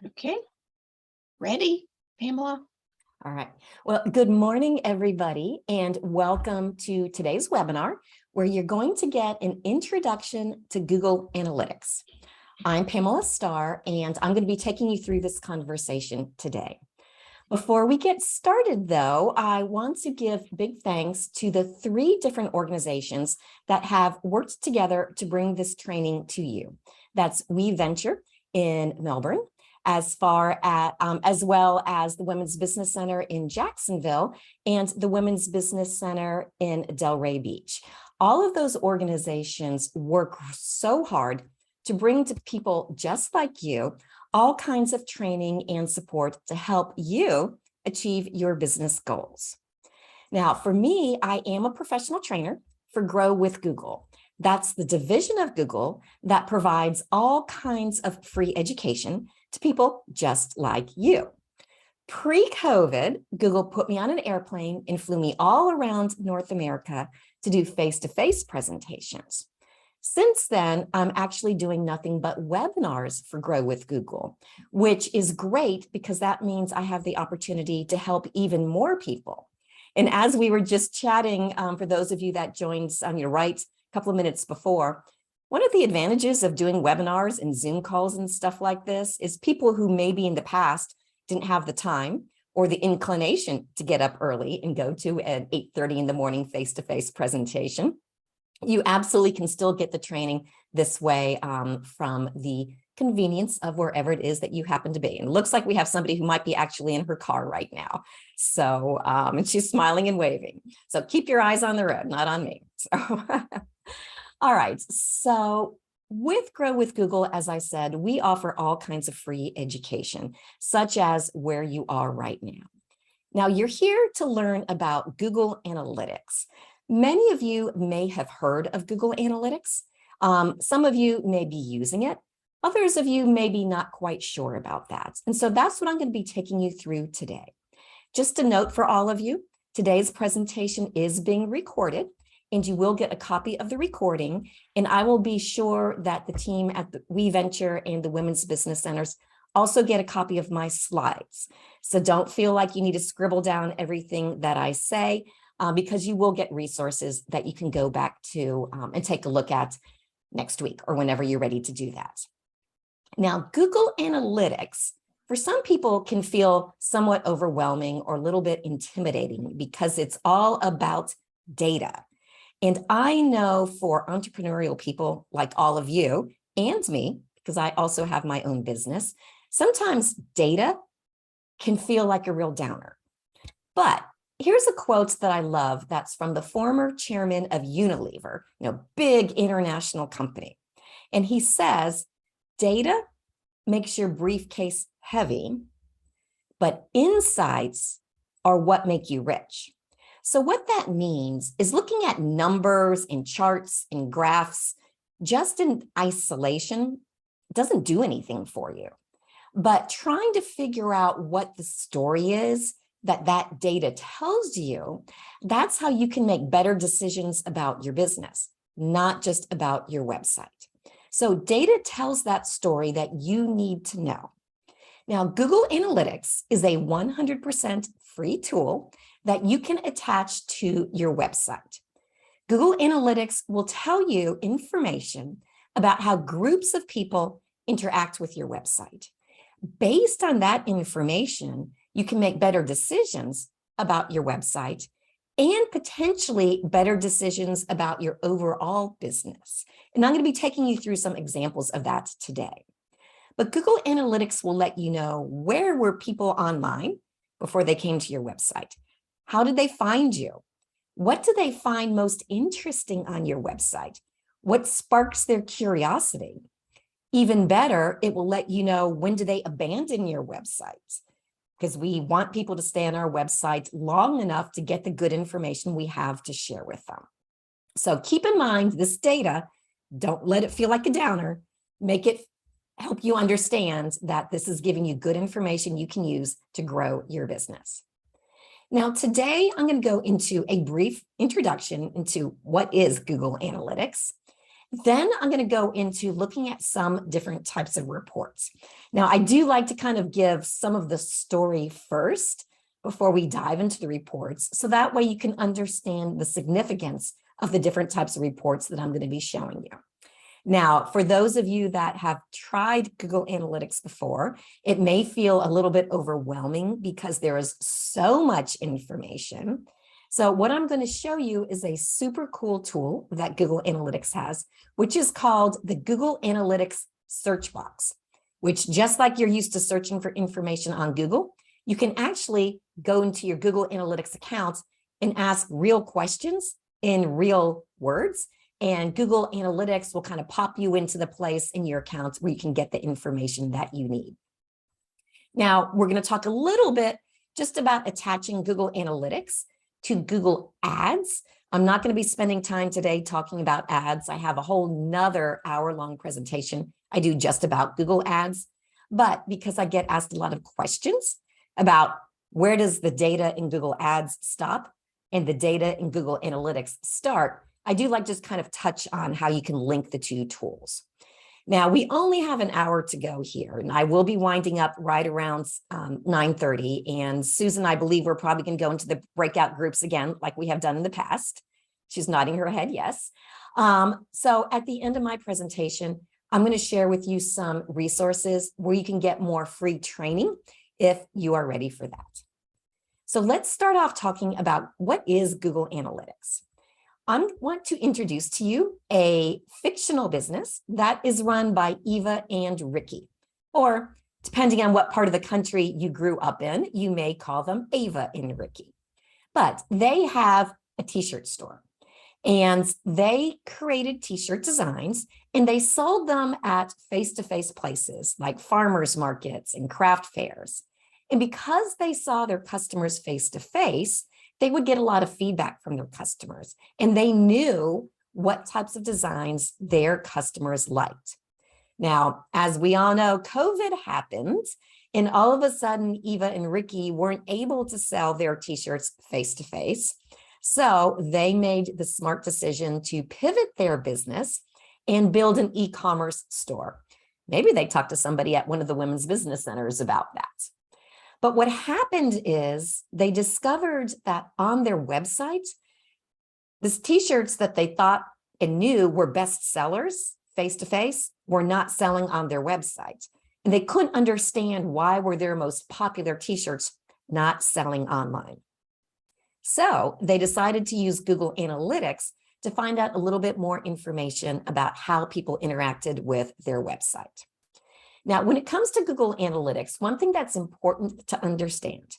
Okay, ready, Pamela? All right. Well, good morning, everybody, and welcome to today's webinar, where you're going to get an introduction to Google Analytics. I'm Pamela Starr, and I'm going to be taking you through this conversation today. Before we get started, though, I want to give big thanks to the 3 different organizations that have worked together to bring this training to you. That's WeVenture in Melbourne, as well as the Women's Business Center in Jacksonville and the Women's Business Center in Delray Beach. All of those organizations work so hard to bring to people just like you all kinds of training and support to help you achieve your business goals. Now, for me, I am a professional trainer for Grow with Google. That's the division of Google that provides all kinds of free education to people just like you. Pre-COVID, Google put me on an airplane and flew me all around North America to do face-to-face presentations. Since then, I'm actually doing nothing but webinars for Grow with Google, which is great because that means I have the opportunity to help even more people. And as we were just chatting, for those of you that joined on your right a couple of minutes before, one of the advantages of doing webinars and Zoom calls and stuff like this is people who maybe in the past didn't have the time or the inclination to get up early and go to an 8:30 in the morning face-to-face presentation. You absolutely can still get the training this way from the convenience of wherever it is that you happen to be. And it looks like we have somebody who might be actually in her car right now. So, and she's smiling and waving. So keep your eyes on the road, not on me. So, all right. So with Grow with Google, as I said, we offer all kinds of free education, such as where you are right now. Now, you're here to learn about Google Analytics. Many of you may have heard of Google Analytics. Some of you may be using it. Others of you may be not quite sure about that. And so that's what I'm going to be taking you through today. Just a note for all of you, today's presentation is being recorded, and you will get a copy of the recording. And I will be sure that the team at the WeVenture and the Women's Business Centers also get a copy of my slides. So don't feel like you need to scribble down everything that I say, because you will get resources that you can go back to and take a look at next week or whenever you're ready to do that. Now, Google Analytics, for some people, can feel somewhat overwhelming or a little bit intimidating because it's all about data. And I know for entrepreneurial people like all of you and me, because I also have my own business, sometimes data can feel like a real downer. But here's a quote that I love that's from the former chairman of Unilever, big international company. And he says, data makes your briefcase heavy, but insights are what make you rich. So what that means is looking at numbers and charts and graphs just in isolation doesn't do anything for you. But trying to figure out what the story is that data tells you, that's how you can make better decisions about your business, not just about your website. So data tells that story that you need to know. Now, Google Analytics is a 100% free tool that you can attach to your website. Google Analytics will tell you information about how groups of people interact with your website. Based on that information, you can make better decisions about your website and potentially better decisions about your overall business. And I'm going to be taking you through some examples of that today. But Google Analytics will let you know where were people online before they came to your website. How did they find you? What do they find most interesting on your website? What sparks their curiosity? Even better, it will let you know when do they abandon your website, because we want people to stay on our website long enough to get the good information we have to share with them. So keep in mind this data, don't let it feel like a downer, make it help you understand that this is giving you good information you can use to grow your business. Now, today I'm going to go into a brief introduction into what is Google Analytics. Then I'm going to go into looking at some different types of reports. Now, I do like to kind of give some of the story first before we dive into the reports. So that way you can understand the significance of the different types of reports that I'm going to be showing you. Now, for those of you that have tried Google Analytics before, it may feel a little bit overwhelming because there is so much information. So what I'm going to show you is a super cool tool that Google Analytics has, which is called the Google Analytics search box, which just like you're used to searching for information on Google, you can actually go into your Google Analytics account and ask real questions in real words. And Google Analytics will kind of pop you into the place in your account where you can get the information that you need. Now, we're going to talk a little bit just about attaching Google Analytics to Google Ads. I'm not going to be spending time today talking about ads. I have a whole nother hour-long presentation I do just about Google Ads. But because I get asked a lot of questions about where does the data in Google Ads stop and the data in Google Analytics start, I do like just kind of touch on how you can link the two tools. Now, we only have an hour to go here, and I will be winding up right around 9:30. And Susan, I believe we're probably going to go into the breakout groups again, like we have done in the past. She's nodding her head, yes. So at the end of my presentation, I'm going to share with you some resources where you can get more free training if you are ready for that. So let's start off talking about what is Google Analytics. I want to introduce to you a fictional business that is run by Eva and Ricky, or depending on what part of the country you grew up in, you may call them Ava and Ricky. But they have a t-shirt store, and they created t-shirt designs, and they sold them at face-to-face places like farmers markets and craft fairs. And because they saw their customers face-to-face, they would get a lot of feedback from their customers, and they knew what types of designs their customers liked. Now, as we all know, COVID happened, and all of a sudden, Eva and Ricky weren't able to sell their t-shirts face-to-face. So they made the smart decision to pivot their business and build an e-commerce store. Maybe they talked to somebody at one of the women's business centers about that. But what happened is they discovered that on their website, these t-shirts that they thought and knew were best sellers face-to-face were not selling on their website. And they couldn't understand why were their most popular t-shirts not selling online. So they decided to use Google Analytics to find out a little bit more information about how people interacted with their website. Now, when it comes to Google Analytics, one thing that's important to understand,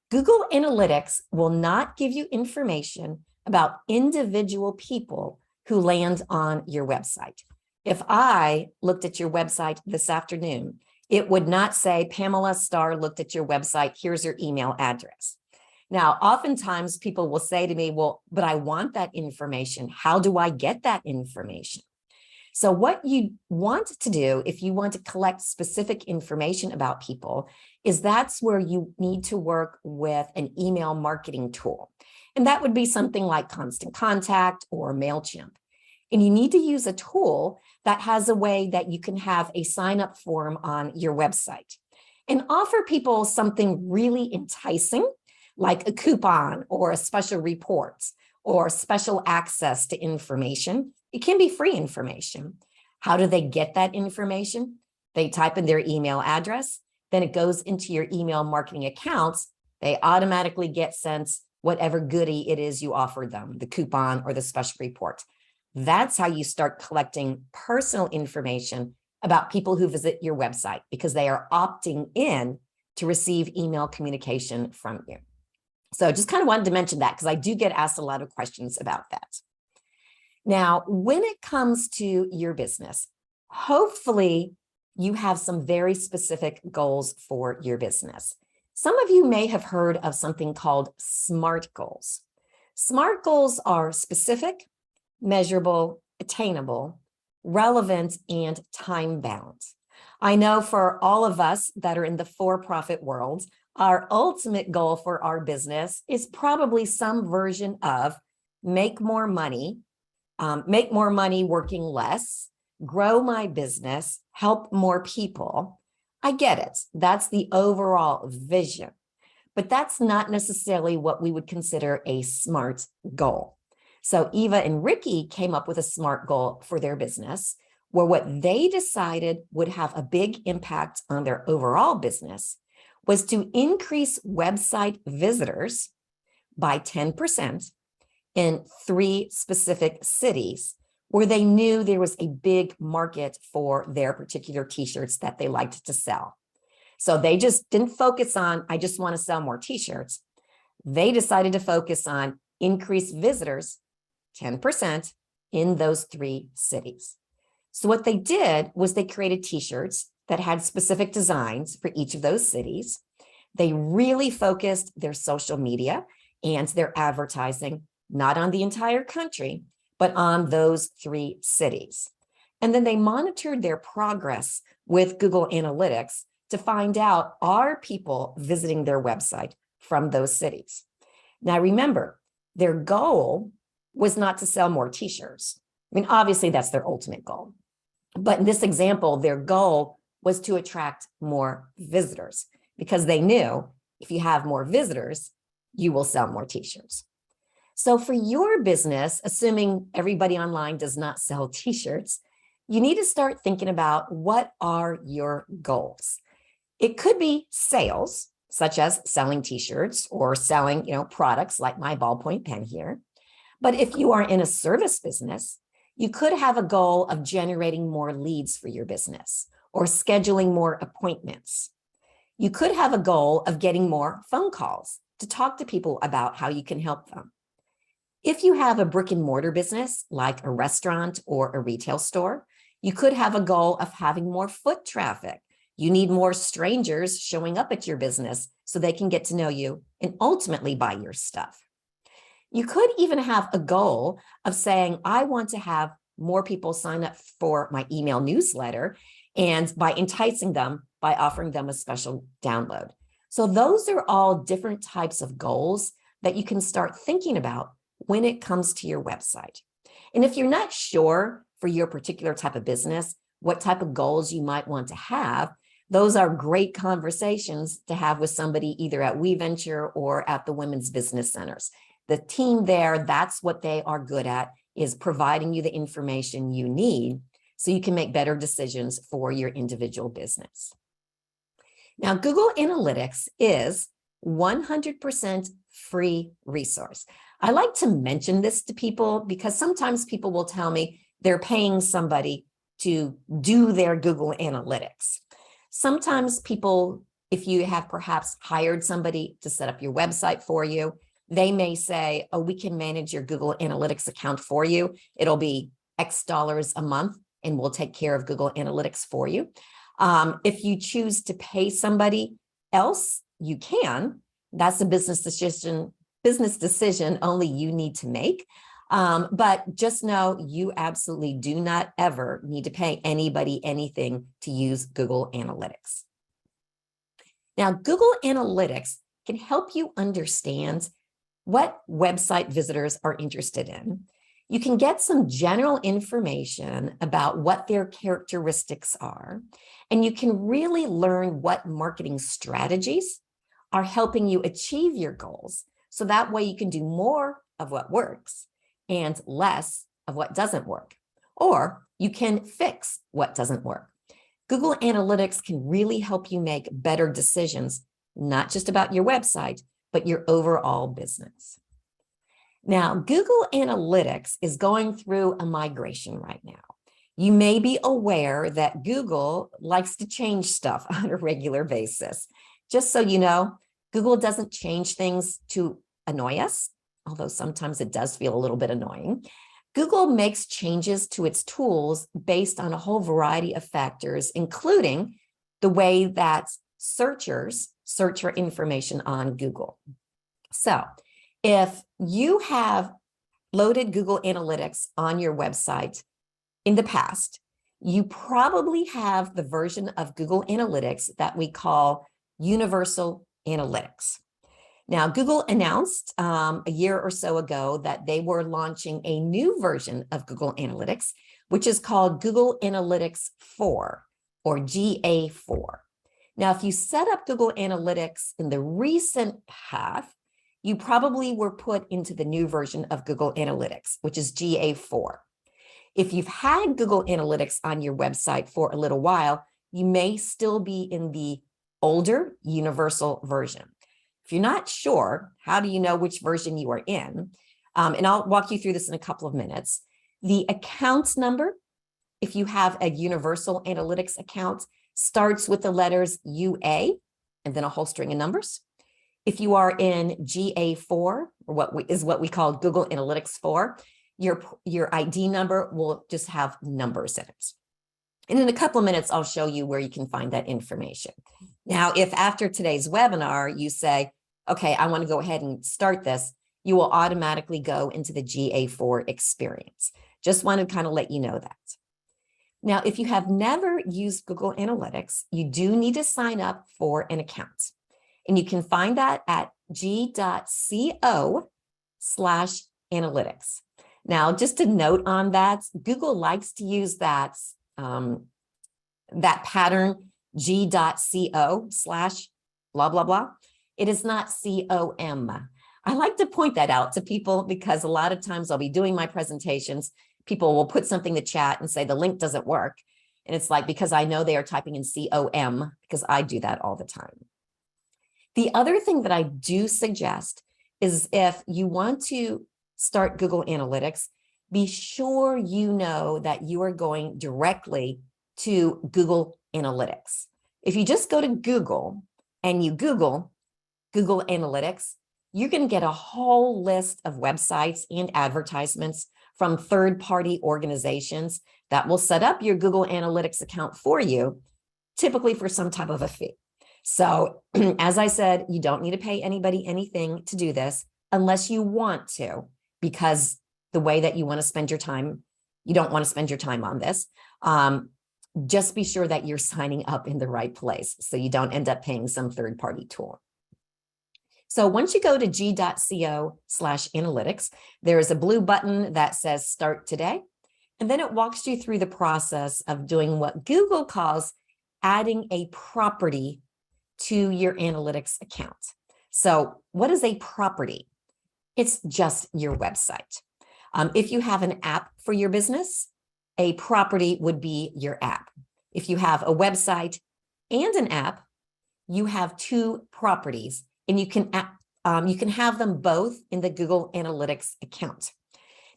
Google Analytics will not give you information about individual people who land on your website. If I looked at your website this afternoon, it would not say, Pamela Starr looked at your website, here's your email address. Now, oftentimes people will say to me, well, but I want that information. How do I get that information? So what you want to do if you want to collect specific information about people is that's where you need to work with an email marketing tool. And that would be something like Constant Contact or MailChimp. And you need to use a tool that has a way that you can have a sign-up form on your website and offer people something really enticing, like a coupon or a special report or special access to information. It can be free information. How do they get that information? They type in their email address, then it goes into your email marketing accounts. They automatically get sent whatever goodie it is you offered them, the coupon or the special report. That's how you start collecting personal information about people who visit your website because they are opting in to receive email communication from you. So just kind of wanted to mention that because I do get asked a lot of questions about that. Now, when it comes to your business, hopefully you have some very specific goals for your business. Some of you may have heard of something called SMART goals. SMART goals are specific, measurable, attainable, relevant, and time-bound. I know for all of us that are in the for-profit world, our ultimate goal for our business is probably some version of make more money, make more money working less, grow my business, help more people. I get it. That's the overall vision, but that's not necessarily what we would consider a SMART goal. So Eva and Ricky came up with a SMART goal for their business, where what they decided would have a big impact on their overall business was to increase website visitors by 10% in 3 specific cities where they knew there was a big market for their particular t-shirts that they liked to sell. So they just didn't focus on, I just want to sell more t-shirts. They decided to focus on increased visitors, 10% in those 3 cities. So what they did was they created t-shirts that had specific designs for each of those cities. They really focused their social media and their advertising, not on the entire country, but on those 3 cities. And then they monitored their progress with Google Analytics to find out, are people visiting their website from those cities? Now, remember, their goal was not to sell more t-shirts. I mean, obviously, that's their ultimate goal. But in this example, their goal was to attract more visitors because they knew if you have more visitors, you will sell more t-shirts. So for your business, assuming everybody online does not sell t-shirts, you need to start thinking about what are your goals. It could be sales, such as selling t-shirts or selling, products like my ballpoint pen here. But if you are in a service business, you could have a goal of generating more leads for your business or scheduling more appointments. You could have a goal of getting more phone calls to talk to people about how you can help them. If you have a brick and mortar business, like a restaurant or a retail store, you could have a goal of having more foot traffic. You need more strangers showing up at your business so they can get to know you and ultimately buy your stuff. You could even have a goal of saying, I want to have more people sign up for my email newsletter, and by enticing them, by offering them a special download. So those are all different types of goals that you can start thinking about when it comes to your website. And if you're not sure for your particular type of business, what type of goals you might want to have, those are great conversations to have with somebody either at WeVenture or at the Women's Business Centers. The team there, that's what they are good at, is providing you the information you need so you can make better decisions for your individual business. Now, Google Analytics is 100% free resource. I like to mention this to people because sometimes people will tell me they're paying somebody to do their Google Analytics. Sometimes people, if you have perhaps hired somebody to set up your website for you, they may say, oh, we can manage your Google Analytics account for you. It'll be X dollars a month, and we'll take care of Google Analytics for you. If you choose to pay somebody else, you can. That's a business decision only you need to make. But just know you absolutely do not ever need to pay anybody anything to use Google Analytics. Now, Google Analytics can help you understand what website visitors are interested in. You can get some general information about what their characteristics are, and you can really learn what marketing strategies are helping you achieve your goals. So that way you can do more of what works and less of what doesn't work, or you can fix what doesn't work. Google Analytics can really help you make better decisions, not just about your website, but your overall business. Now, Google Analytics is going through a migration right now. You may be aware that Google likes to change stuff on a regular basis. Just so you know, Google doesn't change things to annoy us, although sometimes it does feel a little bit annoying. Google makes changes to its tools based on a whole variety of factors, including the way that searchers search for information on Google. So if you have loaded Google Analytics on your website in the past, you probably have the version of Google Analytics that we call Universal Analytics. Now, Google announced a year or so ago that they were launching a new version of Google Analytics, which is called Google Analytics 4 or GA4. Now, if you set up Google Analytics in the recent path, you probably were put into the new version of Google Analytics, which is GA4. If you've had Google Analytics on your website for a little while, you may still be in the older universal version. If you're not sure, how do you know which version you are in? And I'll walk you through this in a couple of minutes. The account number, if you have a universal analytics account, starts with the letters UA and then a whole string of numbers. If you are in GA4, or what we call Google Analytics 4, your ID number will just have numbers in it. And in a couple of minutes, I'll show you where you can find that information. Now, if after today's webinar, you say, okay, I want to go ahead and start this, you will automatically go into the GA4 experience. Just want to kind of let you know that. Now, if you have never used Google Analytics, you do need to sign up for an account. And you can find that at g.co/analytics. Now, just a note on that, Google likes to use that pattern g.co/blah, blah, blah. It is not COM. I like to point that out to people because a lot of times I'll be doing my presentations, people will put something in the chat and say the link doesn't work. And it's like, because I know they are typing in COM, because I do that all the time. The other thing that I do suggest is if you want to start Google Analytics, be sure you know that you are going directly to Google Analytics. If you just go to Google and you Google Analytics, you can get a whole list of websites and advertisements from third-party organizations that will set up your Google Analytics account for you, typically for some type of a fee. So as I said, you don't need to pay anybody anything to do this unless you want to, because the way that you want to spend your time, you don't want to spend your time on this. Just be sure that you're signing up in the right place so you don't end up paying some third-party tool. So once you go to g.co/analytics, there is a blue button that says Start Today, and then it walks you through the process of doing what Google calls adding a property to your analytics account. So what is a property? It's just your website. If you have an app for your business, a property would be your app. If you have a website and an app, you have two properties, and you can have them both in the Google Analytics account.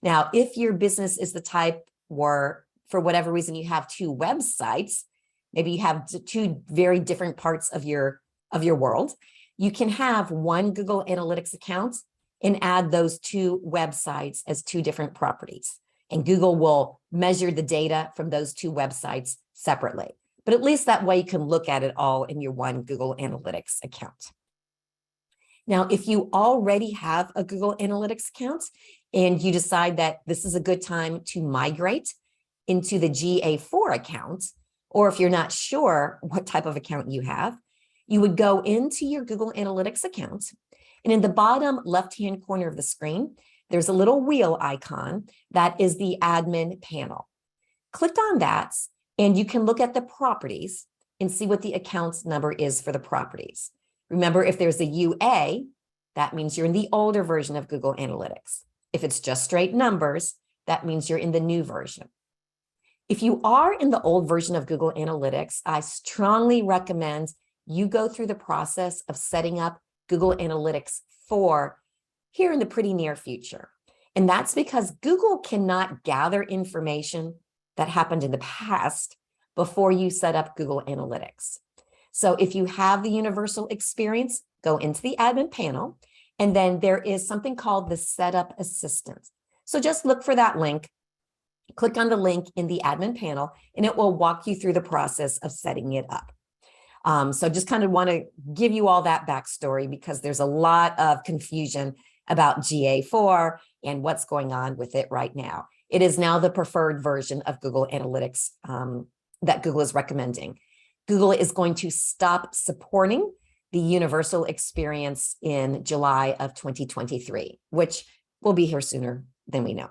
Now, if your business is the type where, for whatever reason, you have two websites, maybe you have two very different parts of your world, you can have one Google Analytics account and add those two websites as two different properties. And Google will measure the data from those two websites separately. But at least that way you can look at it all in your one Google Analytics account. Now, if you already have a Google Analytics account and you decide that this is a good time to migrate into the GA4 account, or if you're not sure what type of account you have, you would go into your Google Analytics account, and in the bottom left-hand corner of the screen, there's a little wheel icon that is the admin panel. Click on that, and you can look at the properties and see what the account number is for the properties. Remember, if there's a UA, that means you're in the older version of Google Analytics. If it's just straight numbers, that means you're in the new version. If you are in the old version of Google Analytics, I strongly recommend you go through the process of setting up Google Analytics 4 here in the pretty near future. And that's because Google cannot gather information that happened in the past before you set up Google Analytics. So if you have the universal experience, go into the admin panel, and then there is something called the Setup Assistant. So just look for that link, click on the link in the admin panel, and it will walk you through the process of setting it up. So just kind of want to give you all that backstory because there's a lot of confusion about GA4 and what's going on with it right now. It is now the preferred version of Google Analytics that Google is recommending. Google is going to stop supporting the universal experience in July of 2023, which will be here sooner than we know.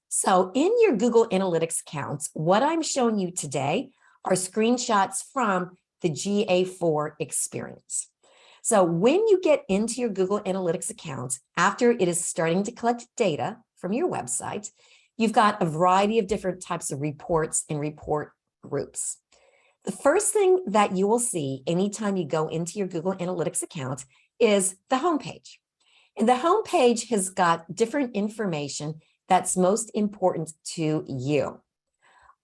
So in your Google Analytics accounts, what I'm showing you today are screenshots from the GA4 experience. So when you get into your Google Analytics account, after it is starting to collect data from your website, you've got a variety of different types of reports and report groups. The first thing that you will see anytime you go into your Google Analytics account is the homepage. And the homepage has got different information that's most important to you.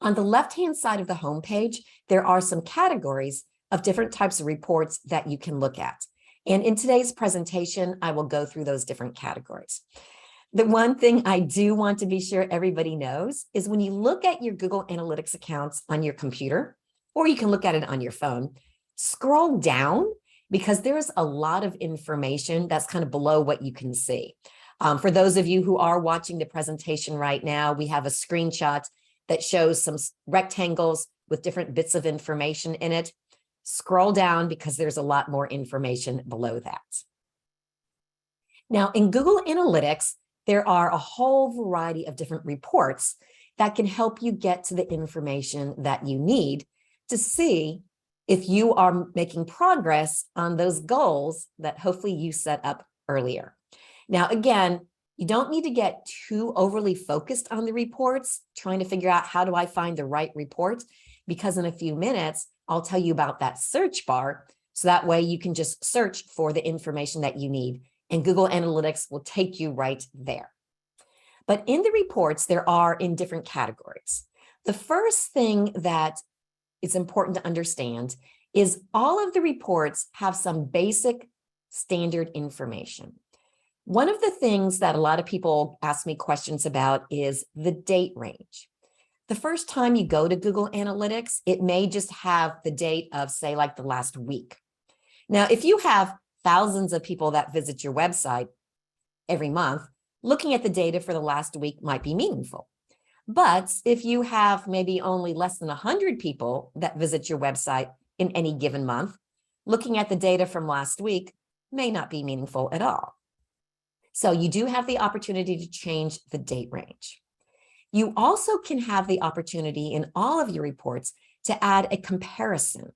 On the left-hand side of the homepage, there are some categories of different types of reports that you can look at. And in today's presentation, I will go through those different categories. The one thing I do want to be sure everybody knows is when you look at your Google Analytics accounts on your computer, or you can look at it on your phone, scroll down because there's a lot of information that's kind of below what you can see. For those of you who are watching the presentation right now, we have a screenshot that shows some rectangles with different bits of information in it. Scroll down because there's a lot more information below that. Now, in Google Analytics, there are a whole variety of different reports that can help you get to the information that you need to see if you are making progress on those goals that hopefully you set up earlier. Now, again, you don't need to get too overly focused on the reports, trying to figure out how do I find the right report, because in a few minutes, I'll tell you about that search bar. So that way you can just search for the information that you need and Google Analytics will take you right there. But in the reports, there are in different categories. The first thing that is important to understand is all of the reports have some basic standard information. One of the things that a lot of people ask me questions about is the date range. The first time you go to Google Analytics, it may just have the date of, say, like the last week. Now, if you have thousands of people that visit your website every month, looking at the data for the last week might be meaningful. But if you have maybe only less than 100 people that visit your website in any given month, looking at the data from last week may not be meaningful at all. So you do have the opportunity to change the date range. You also can have the opportunity in all of your reports to add a comparison.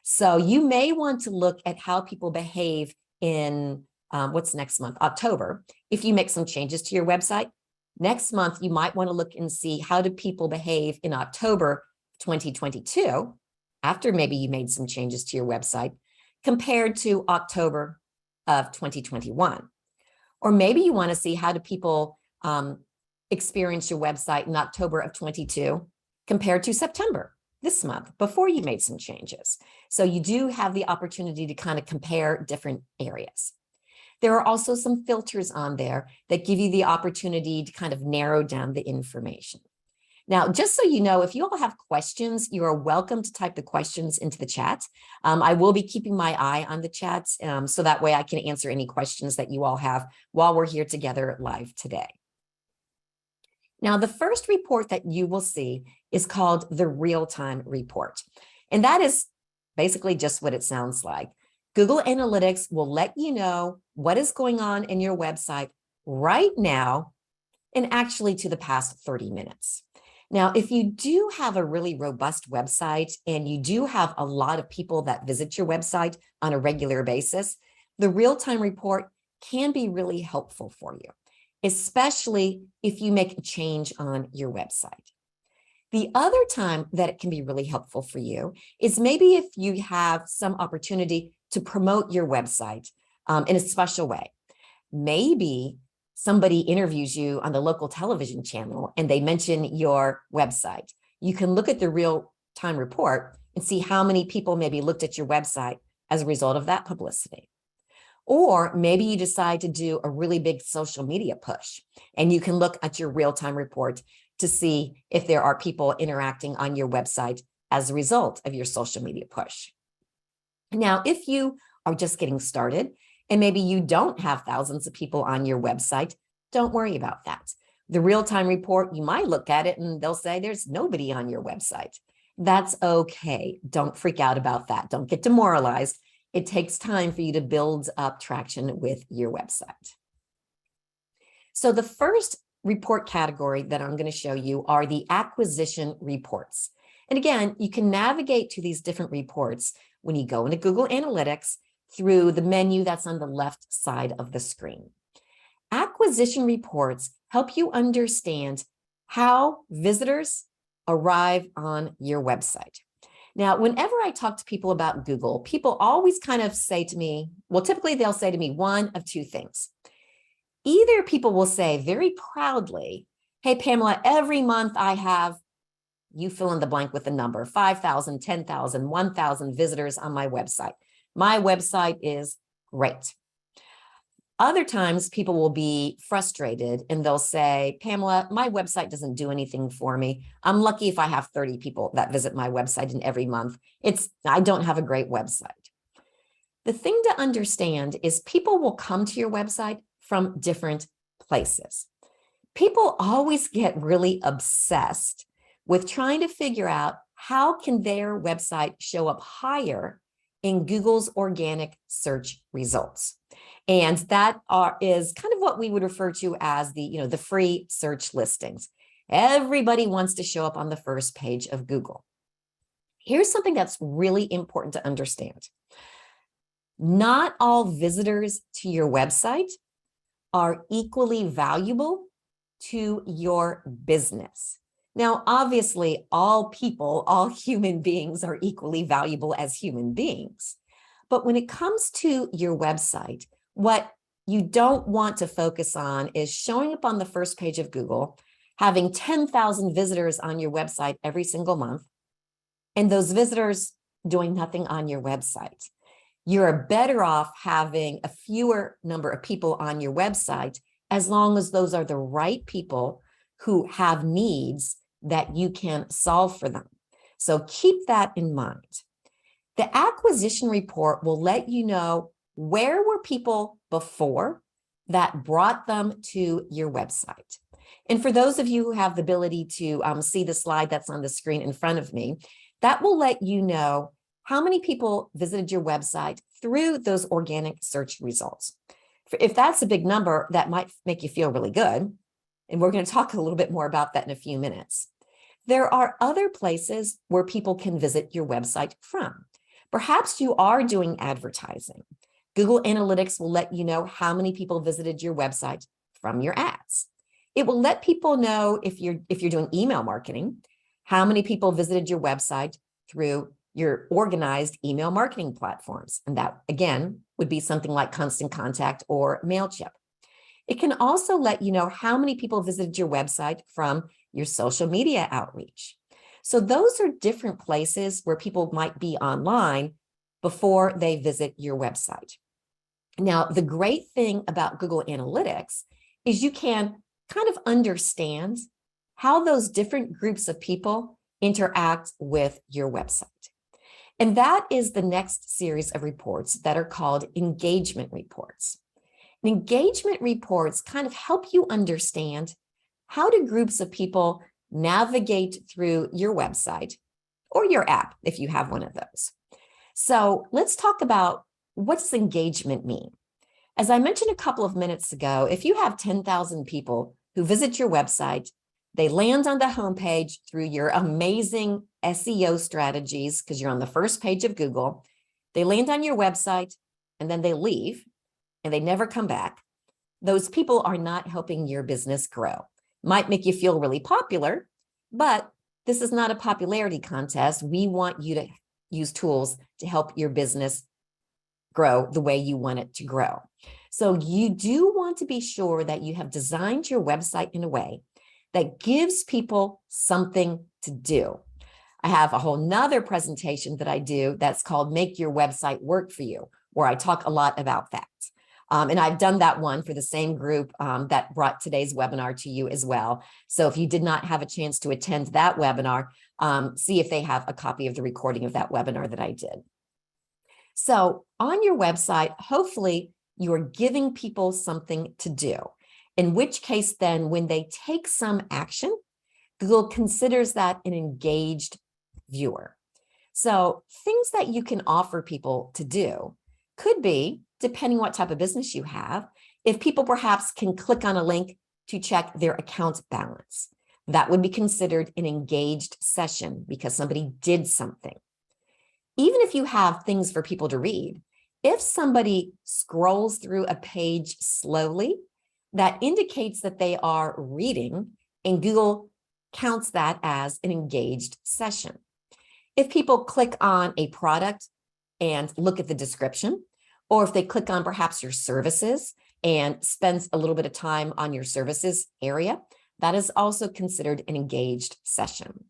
So you may want to look at how people behave in what's next month, October. If you make some changes to your website, next month, you might want to look and see how do people behave in October 2022, after maybe you made some changes to your website, compared to October of 2021. Or maybe you want to see how do people experience your website in October of 22 compared to September this month before you made some changes. So you do have the opportunity to kind of compare different areas. There are also some filters on there that give you the opportunity to kind of narrow down the information. Now, just so you know, if you all have questions, you are welcome to type the questions into the chat. I will be keeping my eye on the chat so that way I can answer any questions that you all have while we're here together live today. Now, the first report that you will see is called the real-time report. And that is basically just what it sounds like. Google Analytics will let you know what is going on in your website right now and actually to the past 30 minutes. Now, if you do have a really robust website and you do have a lot of people that visit your website on a regular basis, the real-time report can be really helpful for you, especially if you make a change on your website. The other time that it can be really helpful for you is maybe if you have some opportunity to promote your website in a special way. Maybe somebody interviews you on the local television channel and they mention your website. You can look at the real-time report and see how many people maybe looked at your website as a result of that publicity. Or maybe you decide to do a really big social media push and you can look at your real-time report to see if there are people interacting on your website as a result of your social media push. Now, if you are just getting started and maybe you don't have thousands of people on your website, don't worry about that. The real-time report, you might look at it and they'll say there's nobody on your website. That's okay. Don't freak out about that. Don't get demoralized. it takes time for you to build up traction with your website. So the first report category that I'm going to show you are the acquisition reports. And again, you can navigate to these different reports when you go into Google Analytics through the menu that's on the left side of the screen. Acquisition reports help you understand how visitors arrive on your website. Now, whenever I talk to people about Google, people always kind of say to me, well, typically they'll say to me one of two things. Either people will say very proudly, hey, Pamela, every month I have, you fill in the blank with a number, 5,000, 10,000, 1,000 visitors on my website. My website is great. Other times people will be frustrated and they'll say, Pamela, my website doesn't do anything for me. I'm lucky if I have 30 people that visit my website in every month. I don't have a great website. The thing to understand is people will come to your website from different places. People always get really obsessed with trying to figure out how can their website show up higher in Google's organic search results. And that is kind of what we would refer to as the free search listings. Everybody wants to show up on the first page of Google. Here's something that's really important to understand. Not all visitors to your website are equally valuable to your business. Now, obviously, all people, all human beings are equally valuable as human beings. But when it comes to your website, what you don't want to focus on is showing up on the first page of Google, having 10,000 visitors on your website every single month, and those visitors doing nothing on your website. You're better off having a fewer number of people on your website, as long as those are the right people who have needs that you can solve for them. So keep that in mind. The acquisition report will let you know where were people before that brought them to your website. And for those of you who have the ability to see the slide that's on the screen in front of me, that will let you know how many people visited your website through those organic search results. If that's a big number, that might make you feel really good. And we're going to talk a little bit more about that in a few minutes. There are other places where people can visit your website from. Perhaps you are doing advertising. Google Analytics will let you know how many people visited your website from your ads. It will let people know if you're doing email marketing, how many people visited your website through your organized email marketing platforms. And that, again, would be something like Constant Contact or MailChimp. It can also let you know how many people visited your website from your social media outreach. So those are different places where people might be online before they visit your website. Now, the great thing about Google Analytics is you can kind of understand how those different groups of people interact with your website. And that is the next series of reports that are called engagement reports. And engagement reports kind of help you understand how do groups of people navigate through your website or your app if you have one of those. So let's talk about what does engagement mean? As I mentioned a couple of minutes ago, if you have 10,000 people who visit your website, they land on the homepage through your amazing SEO strategies because you're on the first page of Google. They land on your website and then they leave and they never come back. Those people are not helping your business grow. Might make you feel really popular, but this is not a popularity contest. We want you to use tools to help your business grow the way you want it to grow. So you do want to be sure that you have designed your website in a way that gives people something to do. I have a whole nother presentation that I do that's called Make Your Website Work for You, where I talk a lot about that. And I've done that one for the same group that brought today's webinar to you as well. So if you did not have a chance to attend that webinar, see if they have a copy of the recording of that webinar that I did. So on your website, hopefully you are giving people something to do, in which case then when they take some action, Google considers that an engaged viewer. So things that you can offer people to do could be, depending what type of business you have, if people perhaps can click on a link to check their account balance. That would be considered an engaged session because somebody did something. Even if you have things for people to read, if somebody scrolls through a page slowly, that indicates that they are reading, and Google counts that as an engaged session. If people click on a product and look at the description, or if they click on perhaps your services and spends a little bit of time on your services area, that is also considered an engaged session.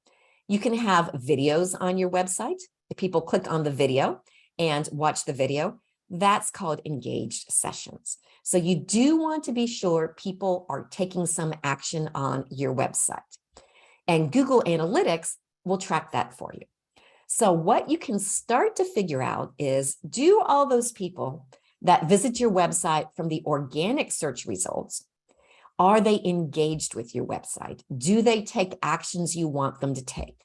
You can have videos on your website. If people click on the video and watch the video, that's called engaged sessions. So you do want to be sure people are taking some action on your website. And Google Analytics will track that for you. So what you can start to figure out is, do all those people that visit your website from the organic search results, are they engaged with your website? Do they take actions you want them to take?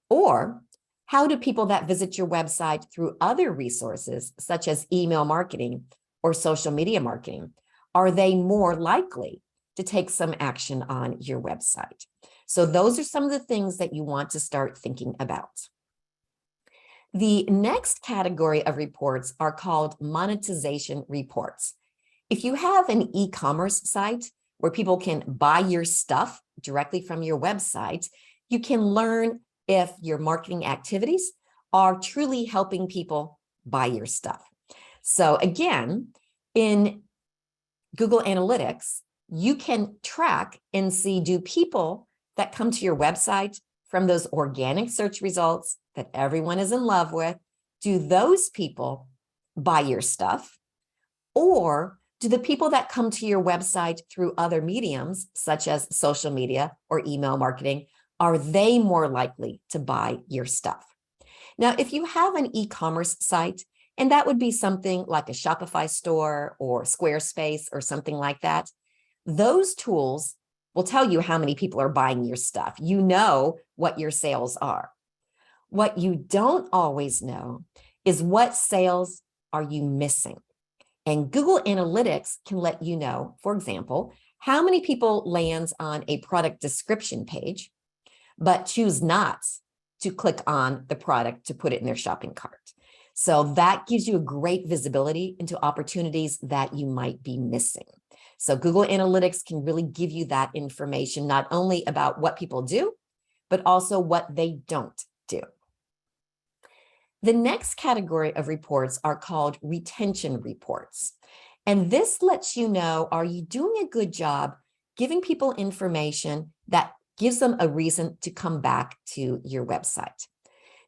Or how do people that visit your website through other resources, such as email marketing or social media marketing, are they more likely to take some action on your website? So those are some of the things that you want to start thinking about. The next category of reports are called monetization reports. If you have an e-commerce site where people can buy your stuff directly from your website, you can learn if your marketing activities are truly helping people buy your stuff. So again, in Google Analytics, you can track and see, do people that come to your website from those organic search results that everyone is in love with, do those people buy your stuff? Or do the people that come to your website through other mediums, such as social media or email marketing, are they more likely to buy your stuff? Now, if you have an e-commerce site, and that would be something like a Shopify store or Squarespace or something like that, those tools will tell you how many people are buying your stuff. You know what your sales are. What you don't always know is what sales are you missing. And Google Analytics can let you know, for example, how many people lands on a product description page, but choose not to click on the product to put it in their shopping cart. So that gives you a great visibility into opportunities that you might be missing. So Google Analytics can really give you that information, not only about what people do, but also what they don't do. The next category of reports are called retention reports. And this lets you know, are you doing a good job giving people information that gives them a reason to come back to your website?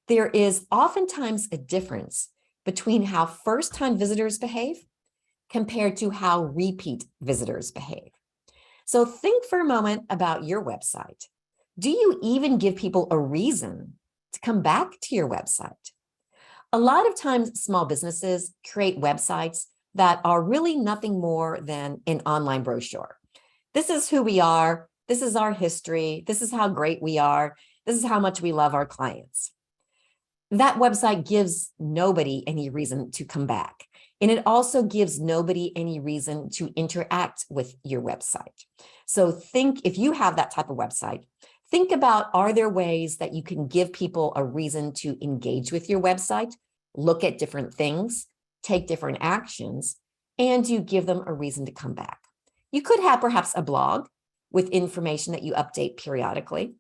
There is oftentimes a difference between how first-time visitors behave compared to how repeat visitors behave. So think for a moment about your website. Do you even give people a reason to come back to your website? A lot of times, small businesses create websites that are really nothing more than an online brochure. This is who we are. This is our history. This is how great we are. This is how much we love our clients. That website gives nobody any reason to come back. And it also gives nobody any reason to interact with your website. So think, if you have that type of website, think about, are there ways that you can give people a reason to engage with your website, look at different things, take different actions, and you give them a reason to come back? You could have perhaps a blog with information that you update periodically,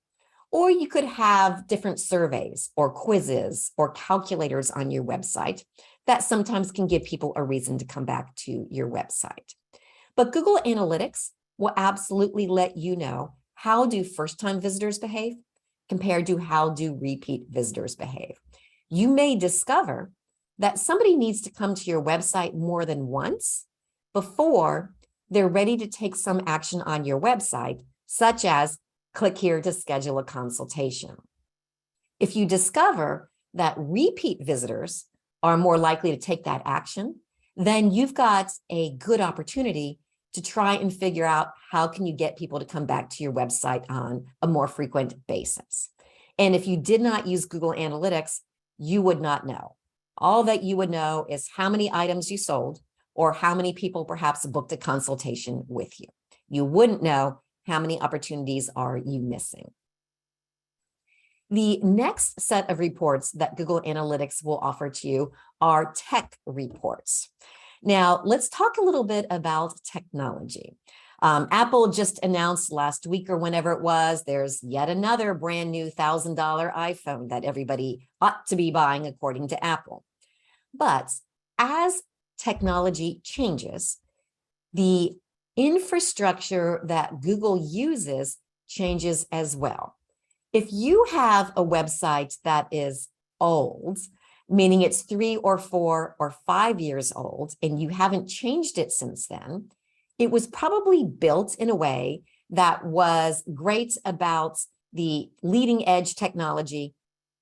or you could have different surveys or quizzes or calculators on your website that sometimes can give people a reason to come back to your website. But Google Analytics will absolutely let you know, how do first-time visitors behave compared to how do repeat visitors behave. You may discover that somebody needs to come to your website more than once before they're ready to take some action on your website, such as click here to schedule a consultation. If you discover that repeat visitors are more likely to take that action, then you've got a good opportunity to try and figure out, how can you get people to come back to your website on a more frequent basis. And if you did not use Google Analytics, you would not know. All that you would know is how many items you sold or how many people perhaps booked a consultation with you. You wouldn't know how many opportunities are you missing. The next set of reports that Google Analytics will offer to you are tech reports. Now, let's talk a little bit about technology. Apple just announced last week or whenever it was, there's yet another brand new $1,000 iPhone that everybody ought to be buying according to Apple. But as technology changes, the infrastructure that Google uses changes as well. If you have a website that is old, meaning it's 3 or 4 or 5 years old, and you haven't changed it since then, it was probably built in a way that was great about the leading edge technology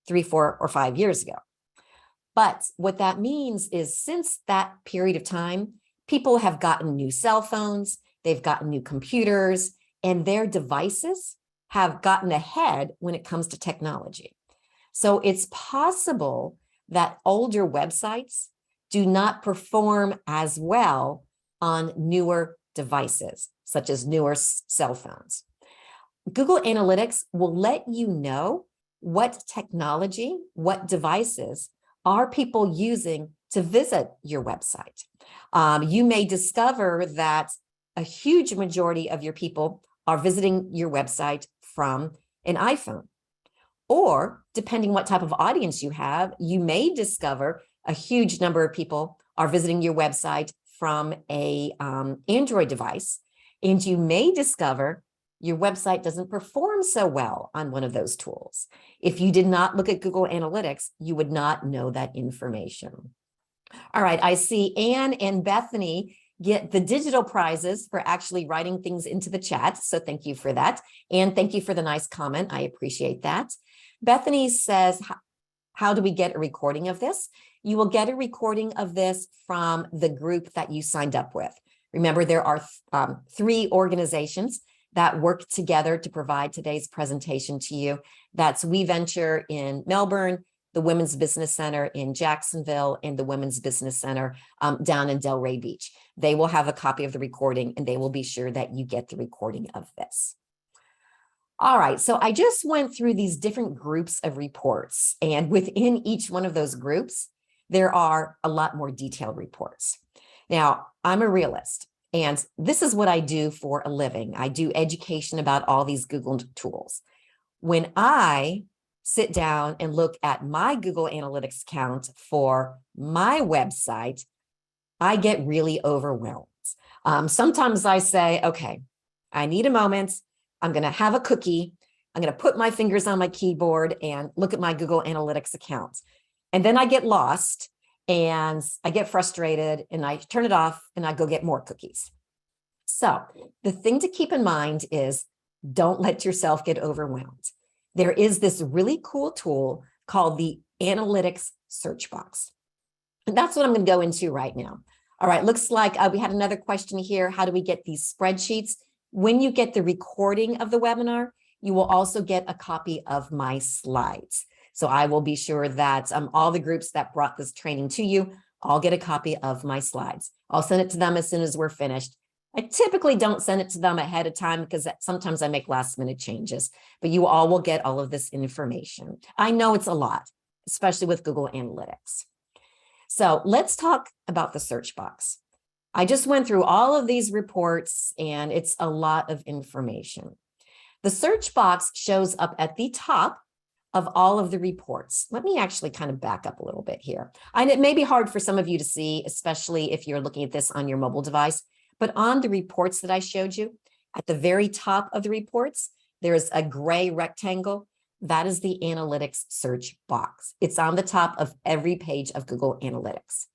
3, 4, or 5 years ago. But what that means is since that period of time, people have gotten new cell phones, they've gotten new computers, and their devices have gotten ahead when it comes to technology. So it's possible that older websites do not perform as well on newer devices, such as newer cell phones. Google Analytics will let you know what technology, what devices are people using to visit your website. You may discover that a huge majority of your people are visiting your website from an iPhone. Or depending what type of audience you have, you may discover a huge number of people are visiting your website from a Android device. And you may discover your website doesn't perform so well on one of those tools. If you did not look at Google Analytics, you would not know that information. All right, I see Anne and Bethany get the digital prizes for actually writing things into the chat. So thank you for that. And thank you for the nice comment. I appreciate that. Bethany says, how do we get a recording of this? You will get a recording of this from the group that you signed up with. Remember, there are 3 organizations that work together to provide today's presentation to you. That's We Venture in Melbourne, the Women's Business Center in Jacksonville, and the Women's Business Center down in Delray Beach. They will have a copy of the recording and they will be sure that you get the recording of this. All right, so I just went through these different groups of reports, and within each one of those groups, there are a lot more detailed reports. Now, I'm a realist, and this is what I do for a living. I do education about all these Google tools. When I sit down and look at my Google Analytics account for my website, I get really overwhelmed. Sometimes I say, okay, I need a moment. I'm going to have a cookie. I'm going to put my fingers on my keyboard and look at my Google Analytics account. And then I get lost and I get frustrated and I turn it off and I go get more cookies. So the thing to keep in mind is don't let yourself get overwhelmed. There is this really cool tool called the Analytics Search Box. And that's what I'm going to go into right now. All right, looks like we had another question here. How do we get these spreadsheets? When you get the recording of the webinar, you will also get a copy of my slides. So I will be sure that all the groups that brought this training to you, all get a copy of my slides. I'll send it to them as soon as we're finished. I typically don't send it to them ahead of time because sometimes I make last minute changes, but you all will get all of this information. I know it's a lot, especially with Google Analytics. So let's talk about the search box. I just went through all of these reports and it's a lot of information. The search box shows up at the top of all of the reports. Let me actually kind of back up a little bit here. And it may be hard for some of you to see, especially if you're looking at this on your mobile device, but on the reports that I showed you, at the very top of the reports, there's a gray rectangle. That is the analytics search box. It's on the top of every page of Google Analytics.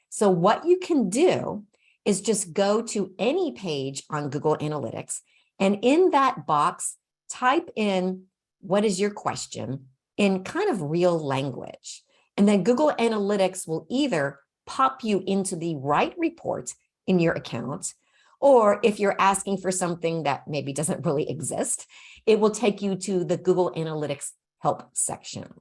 So what you can do is just go to any page on Google Analytics, and in that box, type in what is your question in kind of real language. And then Google Analytics will either pop you into the right report in your account, or if you're asking for something that maybe doesn't really exist, it will take you to the Google Analytics help section.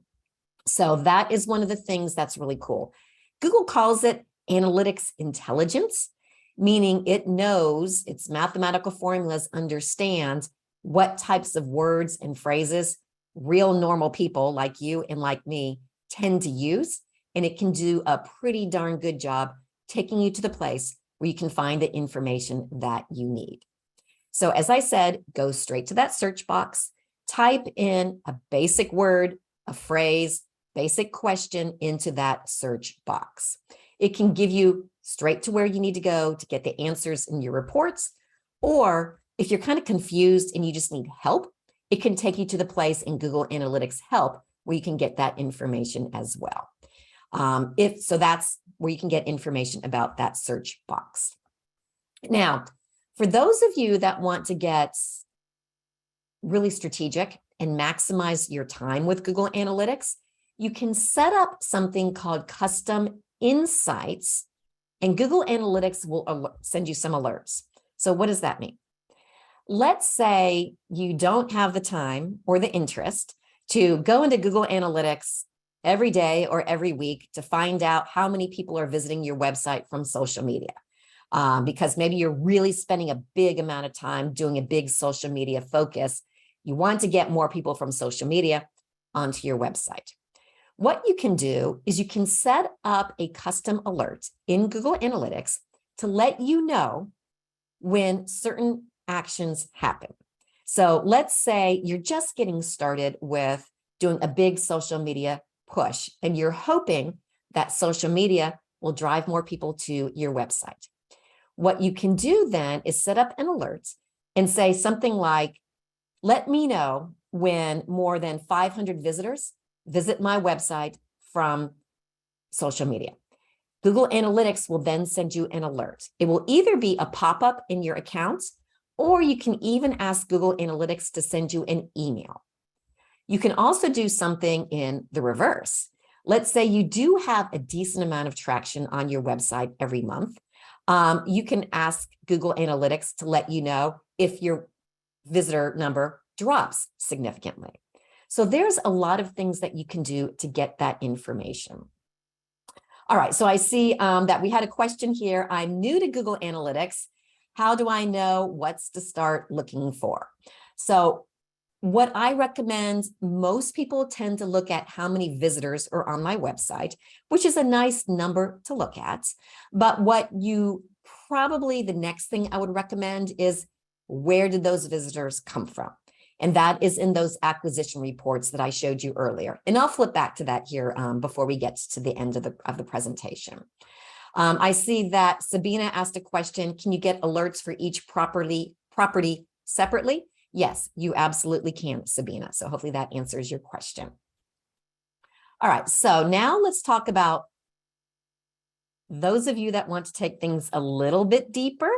So that is one of the things that's really cool. Google calls it analytics intelligence, meaning it knows its mathematical formulas understands what types of words and phrases real normal people like you and like me tend to use. And it can do a pretty darn good job taking you to the place where you can find the information that you need. So as I said, go straight to that search box, type in a basic word, a phrase, basic question into that search box. It can give you straight to where you need to go to get the answers in your reports. Or if you're kind of confused and you just need help, it can take you to the place in Google Analytics Help where you can get that information as well. So that's where you can get information about that search box. Now, for those of you that want to get really strategic and maximize your time with Google Analytics, you can set up something called custom insights, and Google Analytics will send you some alerts. So what does that mean? Let's say you don't have the time or the interest to go into Google Analytics every day or every week to find out how many people are visiting your website from social media. Because maybe you're really spending a big amount of time doing a big social media focus. You want to get more people from social media onto your website. What you can do is you can set up a custom alert in Google Analytics to let you know when certain actions happen. So let's say you're just getting started with doing a big social media push, and you're hoping that social media will drive more people to your website. What you can do then is set up an alert and say something like, let me know when more than 500 visitors visit my website from social media. Google Analytics will then send you an alert. It will either be a pop-up in your account, or you can even ask Google Analytics to send you an email. You can also do something in the reverse. Let's say you do have a decent amount of traction on your website every month. You can ask Google Analytics to let you know if your visitor number drops significantly. So there's a lot of things that you can do to get that information. All right, so I see that we had a question here. I'm new to Google Analytics. How do I know what's to start looking for? So what I recommend, most people tend to look at how many visitors are on my website, which is a nice number to look at. But what you probably, the next thing I would recommend is, where did those visitors come from? And that is in those acquisition reports that I showed you earlier. And I'll flip back to that here before we get to the end of the presentation. I see that Sabina asked a question, can you get alerts for each property separately? Yes, you absolutely can, Sabina. So hopefully that answers your question. All right, so now let's talk about those of you that want to take things a little bit deeper.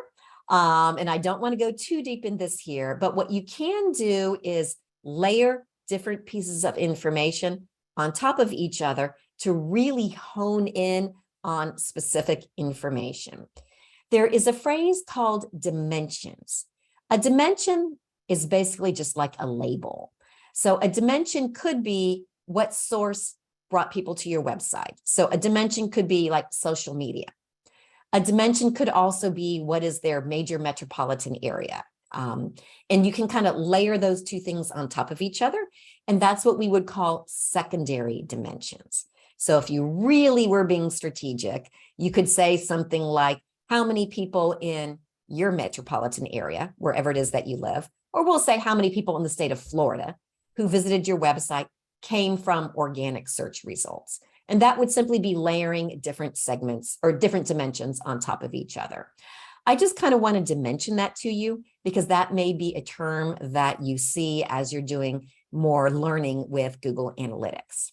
And I don't want to go too deep in this here, but what you can do is layer different pieces of information on top of each other to really hone in on specific information. There is a phrase called dimensions. A dimension is basically just like a label. So a dimension could be what source brought people to your website. So a dimension could be like social media. A dimension could also be what is their major metropolitan area. And you can kind of layer those two things on top of each other. And that's what we would call secondary dimensions. So if you really were being strategic, you could say something like, how many people in your metropolitan area, wherever it is that you live, or we'll say how many people in the state of Florida who visited your website came from organic search results. And that would simply be layering different segments or different dimensions on top of each other. I just kind of wanted to mention that to you because that may be a term that you see as you're doing more learning with Google Analytics.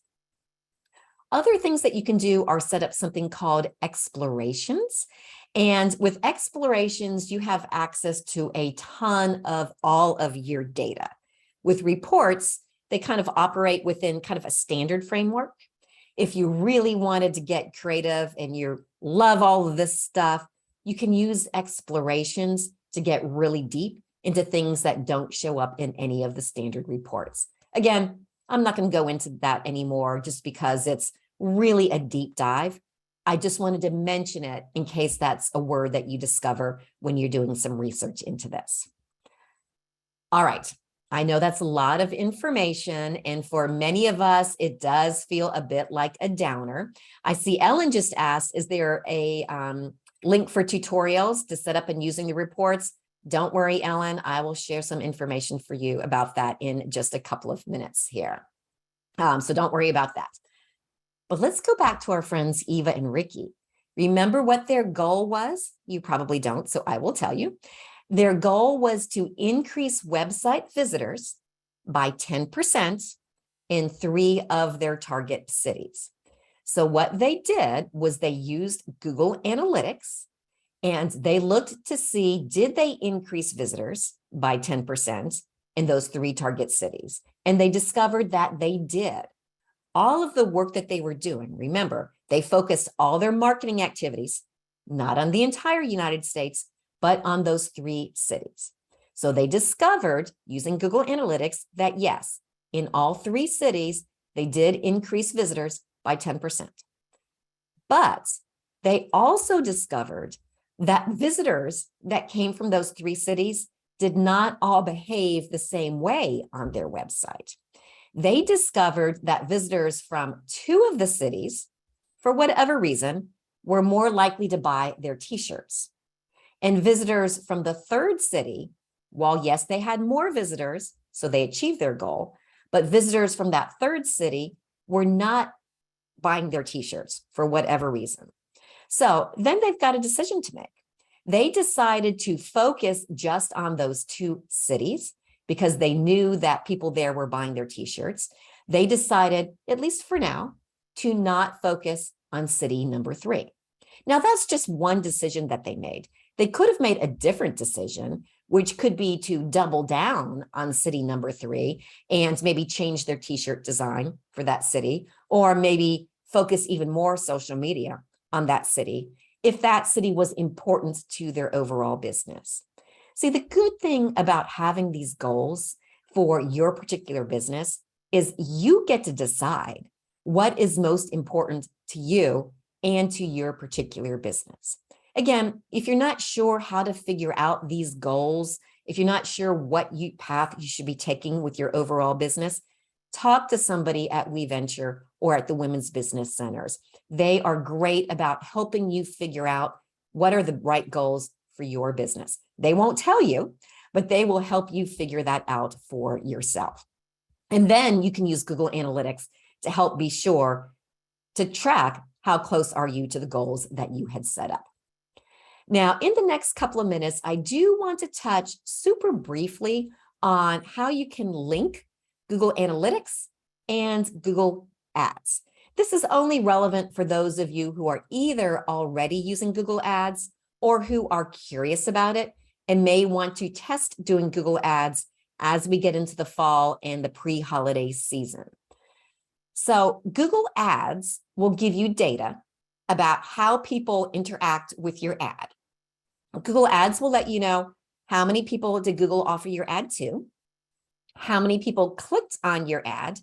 Other things that you can do are set up something called explorations. And with explorations, you have access to a ton of all of your data. With reports, they kind of operate within kind of a standard framework. If you really wanted to get creative and you love all of this stuff, you can use explorations to get really deep into things that don't show up in any of the standard reports. Again, I'm not going to go into that anymore just because it's really a deep dive. I just wanted to mention it in case that's a word that you discover when you're doing some research into this. All right. I know that's a lot of information, and for many of us, it does feel a bit like a downer. I see Ellen just asked, is there a link for tutorials to set up and using the reports? Don't worry, Ellen, I will share some information for you about that in just a couple of minutes here. So don't worry about that. But let's go back to our friends, Eva and Ricky. Remember what their goal was? You probably don't, so I will tell you. Their goal was to increase website visitors by 10% in 3 of their target cities. So what they did was they used Google Analytics, and they looked to see, did they increase visitors by 10% in those 3 target cities? And they discovered that they did. All of the work that they were doing, remember, they focused all their marketing activities, not on the entire United States, but on those 3 cities. So they discovered using Google Analytics that yes, in all 3 cities, they did increase visitors by 10%. But they also discovered that visitors that came from those 3 cities did not all behave the same way on their website. They discovered that visitors from 2 of the cities, for whatever reason, were more likely to buy their t-shirts. And visitors from the 3rd city, while yes, they had more visitors, so they achieved their goal, but visitors from that 3rd city were not buying their t-shirts for whatever reason. So then they've got a decision to make. They decided to focus just on those 2 cities because they knew that people there were buying their t-shirts. They decided, at least for now, to not focus on city number 3. Now, that's just one decision that they made. They could have made a different decision, which could be to double down on city number 3 and maybe change their t-shirt design for that city, or maybe focus even more social media on that city if that city was important to their overall business. See, the good thing about having these goals for your particular business is you get to decide what is most important to you and to your particular business. Again, if you're not sure how to figure out these goals, if you're not sure what path you should be taking with your overall business, talk to somebody at WeVenture or at the Women's Business Centers. They are great about helping you figure out what are the right goals for your business. They won't tell you, but they will help you figure that out for yourself. And then you can use Google Analytics to help be sure to track how close are you to the goals that you had set up. Now, in the next couple of minutes, I do want to touch super briefly on how you can link Google Analytics and Google Ads. This is only relevant for those of you who are either already using Google Ads or who are curious about it and may want to test doing Google Ads as we get into the fall and the pre-holiday season. So Google Ads will give you data about how people interact with your ad. Google Ads will let you know how many people did Google offer your ad to, how many people clicked on your ad,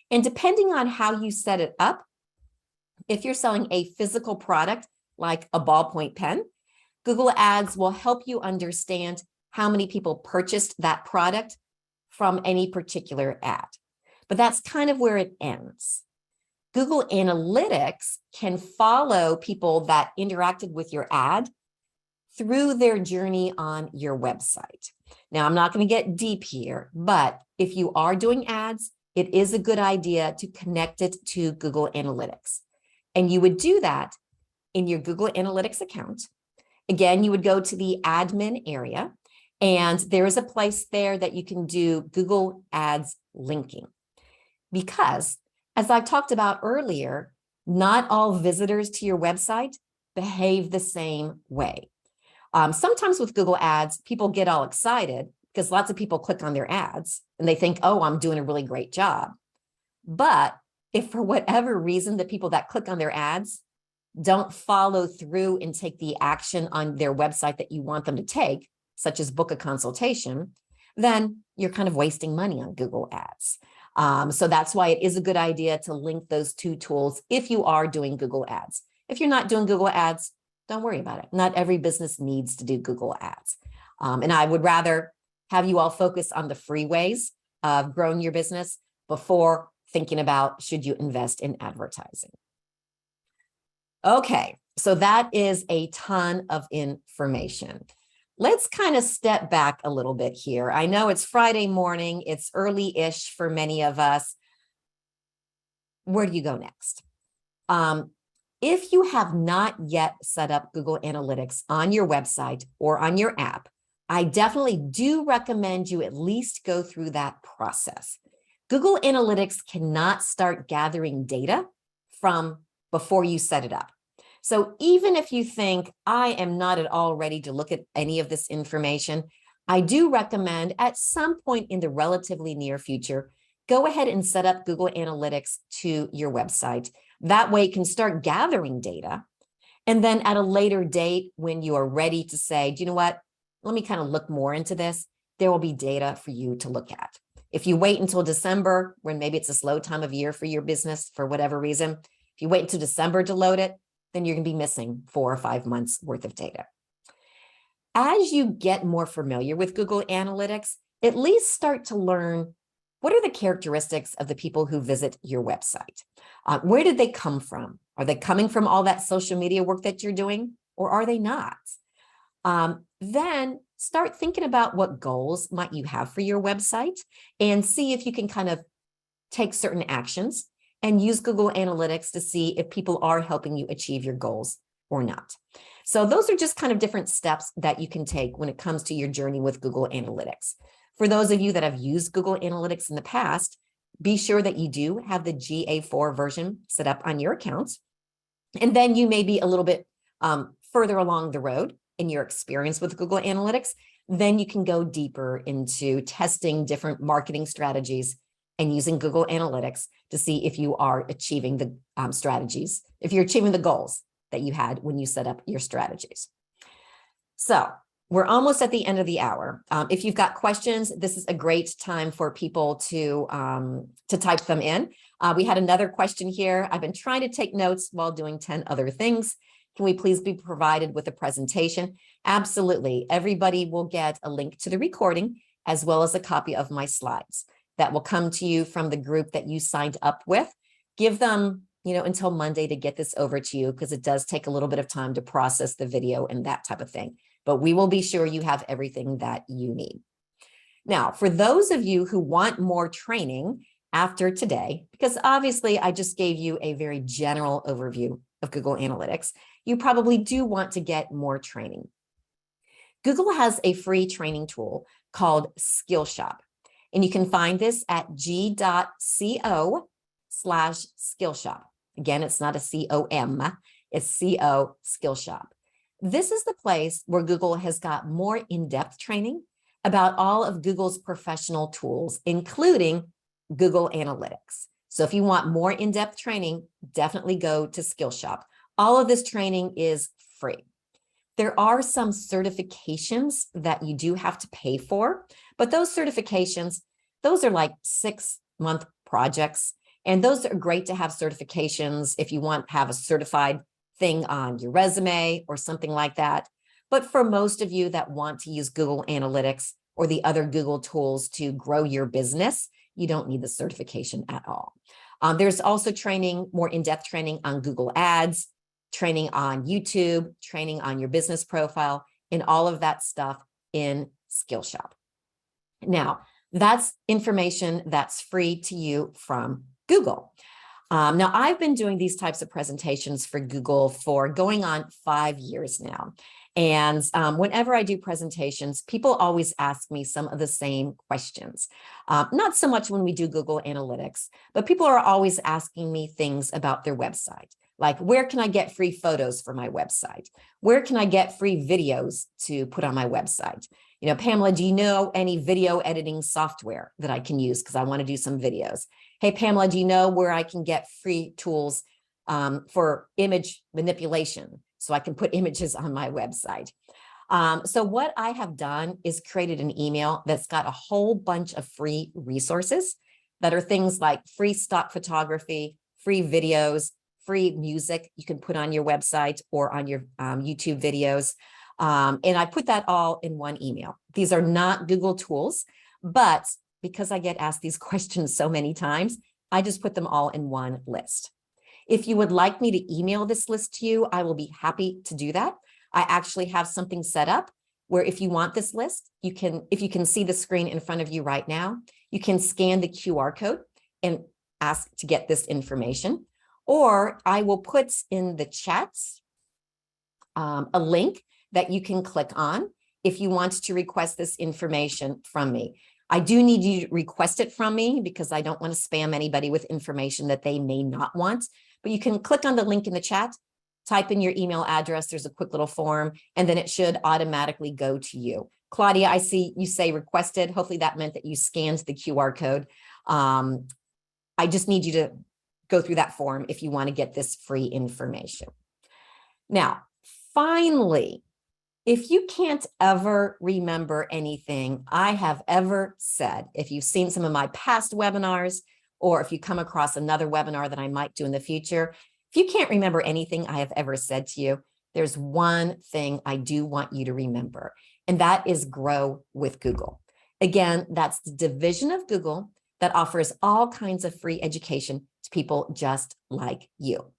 and depending on how you set it up, if you're selling a physical product like a ballpoint pen, Google Ads will help you understand how many people purchased that product from any particular ad. But that's kind of where it ends. Google Analytics can follow people that interacted with your ad through their journey on your website. Now, I'm not going to get deep here, but if you are doing ads, it is a good idea to connect it to Google Analytics. And you would do that in your Google Analytics account. Again, you would go to the admin area, and there is a place there that you can do Google Ads linking. Because, as I talked about earlier, not all visitors to your website behave the same way. Sometimes with Google Ads, people get all excited because lots of people click on their ads and they think, oh, I'm doing a really great job. But if for whatever reason, the people that click on their ads don't follow through and take the action on their website that you want them to take, such as book a consultation, then you're kind of wasting money on Google Ads. So that's why it is a good idea to link those two tools if you are doing Google Ads. If you're not doing Google Ads, don't worry about it. Not every business needs to do Google Ads. And I would rather have you all focus on the free ways of growing your business before thinking about should you invest in advertising. Okay, so that is a ton of information. Let's kind of step back a little bit here. I know it's Friday morning, it's early-ish for many of us. Where do you go next? If you have not yet set up Google Analytics on your website or on your app, I definitely do recommend you at least go through that process. Google Analytics cannot start gathering data from before you set it up. So even if you think, I am not at all ready to look at any of this information, I do recommend at some point in the relatively near future, go ahead and set up Google Analytics to your website. That way you can start gathering data. And then at a later date, when you are ready to say, do you know what? Let me kind of look more into this. There will be data for you to look at. If you wait until December, when maybe it's a slow time of year for your business for whatever reason, if you wait until December to load it, then you're going to be missing 4 or 5 months worth of data. As you get more familiar with Google Analytics, at least start to learn what are the characteristics of the people who visit your website. Where did they come from? Are they coming from all that social media work that you're doing, or are they not? Then start thinking about what goals might you have for your website and see if you can kind of take certain actions and use Google Analytics to see if people are helping you achieve your goals or not. So those are just kind of different steps that you can take when it comes to your journey with Google Analytics. For those of you that have used Google Analytics in the past, be sure that you do have the GA4 version set up on your account. And then you may be a little bit further along the road in your experience with Google Analytics. Then you can go deeper into testing different marketing strategies and using Google Analytics to see if you are achieving the strategies, if you're achieving the goals that you had when you set up your strategies. So we're almost at the end of the hour. If you've got questions, this is a great time for people to type them in. We had another question here. I've been trying to take notes while doing 10 other things. Can we please be provided with a presentation? Absolutely. Everybody will get a link to the recording as well as a copy of my slides that will come to you from the group that you signed up with. Give them, until Monday to get this over to you because it does take a little bit of time to process the video and that type of thing. But we will be sure you have everything that you need. Now, for those of you who want more training after today, because obviously I just gave you a very general overview of Google Analytics, you probably do want to get more training. Google has a free training tool called Skillshop, and you can find this at g.co/Skillshop. Again, it's not a C-O-M, it's C-O Skillshop. This is the place where Google has got more in-depth training about all of Google's professional tools, including Google Analytics. So if you want more in-depth training, definitely go to Skillshop. All of this training is free. There are some certifications that you do have to pay for, but those certifications, those are like 6-month projects. And those are great to have certifications if you want to have a certified thing on your resume or something like that. But for most of you that want to use Google Analytics or the other Google tools to grow your business, you don't need the certification at all. There's also training, more in-depth training on Google Ads, training on YouTube, training on your business profile, and all of that stuff in Skillshop. Now, that's information that's free to you from Google. Now, I've been doing these types of presentations for Google for going on 5 years now. And whenever I do presentations, people always ask me some of the same questions. Not so much when we do Google Analytics, but people are always asking me things about their website. Like, where can I get free photos for my website? Where can I get free videos to put on my website? Pamela, do you know any video editing software that I can use? Because I want to do some videos. Hey, Pamela, do you know where I can get free tools for image manipulation so I can put images on my website? So what I have done is created an email that's got a whole bunch of free resources that are things like free stock photography, free videos, free music you can put on your website or on your YouTube videos. And I put that all in one email. These are not Google tools, but because I get asked these questions so many times, I just put them all in one list. If you would like me to email this list to you, I will be happy to do that. I actually have something set up where if you want this list, you can, if you can see the screen in front of you right now, you can scan the QR code and ask to get this information. Or I will put in the chats a link that you can click on if you want to request this information from me. I do need you to request it from me because I don't want to spam anybody with information that they may not want. But you can click on the link in the chat, type in your email address. There's a quick little form, and then it should automatically go to you. Claudia, I see you say requested. Hopefully that meant that you scanned the QR code. I just need you to go through that form if you want to get this free information. Now, finally, if you can't ever remember anything I have ever said, if you've seen some of my past webinars, or if you come across another webinar that I might do in the future, if you can't remember anything I have ever said to you, there's one thing I do want you to remember, and that is grow with Google. Again, that's the division of Google that offers all kinds of free education to people just like you.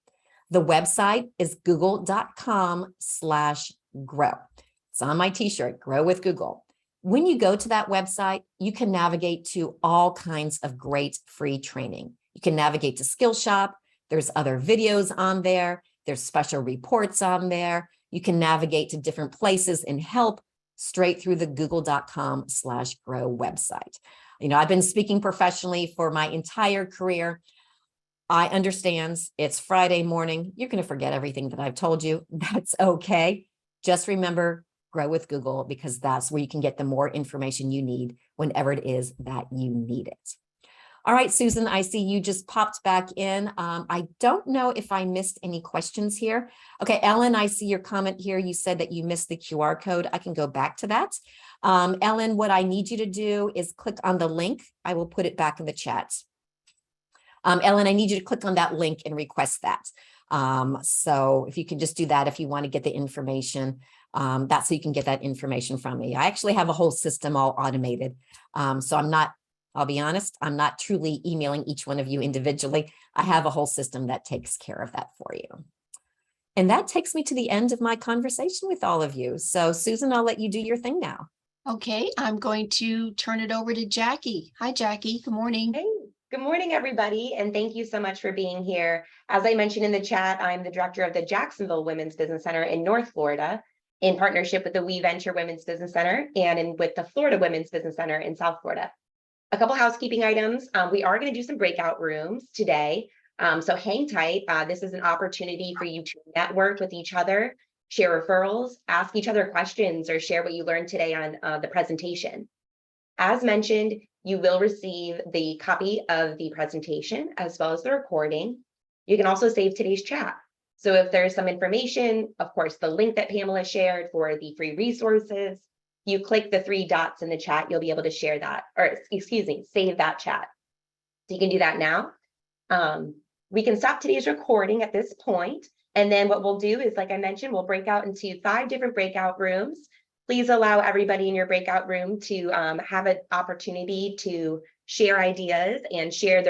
The website is google.com/grow. It's on my t-shirt, Grow with Google. When you go to that website, you can navigate to all kinds of great free training. You can navigate to Skillshop. There's other videos on there. There's special reports on there. You can navigate to different places and help straight through the google.com/grow website. You know, I've been speaking professionally for my entire career. I understand it's Friday morning. You're going to forget everything that I've told you. That's okay. Just remember, grow with Google, because that's where you can get the more information you need whenever it is that you need it. All right, Susan, I see you just popped back in. I don't know if I missed any questions here. Okay, Ellen, I see your comment here. You said that you missed the QR code. I can go back to that. Ellen, what I need you to do is click on the link. I will put it back in the chat. Ellen, I need you to click on that link and request that. So if you can just do that, if you want to get the information, that's so you can get that information from me. I actually have a whole system all automated. So I'm not, I'll be honest, I'm not truly emailing each one of you individually. I have a whole system that takes care of that for you. And that takes me to the end of my conversation with all of you. So Susan, I'll let you do your thing now. Okay, I'm going to turn it over to Jackie. Hi, Jackie. Good morning. Hey, good morning, everybody, and thank you so much for being here. As I mentioned in the chat, I'm the director of the Jacksonville Women's Business Center in North Florida, in partnership with the We Venture Women's Business Center and with the Florida Women's Business Center in South Florida. A couple housekeeping items. We are going to do some breakout rooms today, so hang tight. This is an opportunity for you to network with each other, share referrals, ask each other questions, or share what you learned today on the presentation. As mentioned, you will receive the copy of the presentation as well as the recording. You can also save today's chat. So if there's some information, of course, the link that Pamela shared for the free resources, you click the 3 dots in the chat, you'll be able to share that, or excuse me, save that chat. So you can do that now. We can stop today's recording at this point. And then what we'll do is, like I mentioned, we'll break out into 5 different breakout rooms. Please allow everybody in your breakout room to have an opportunity to share ideas and share their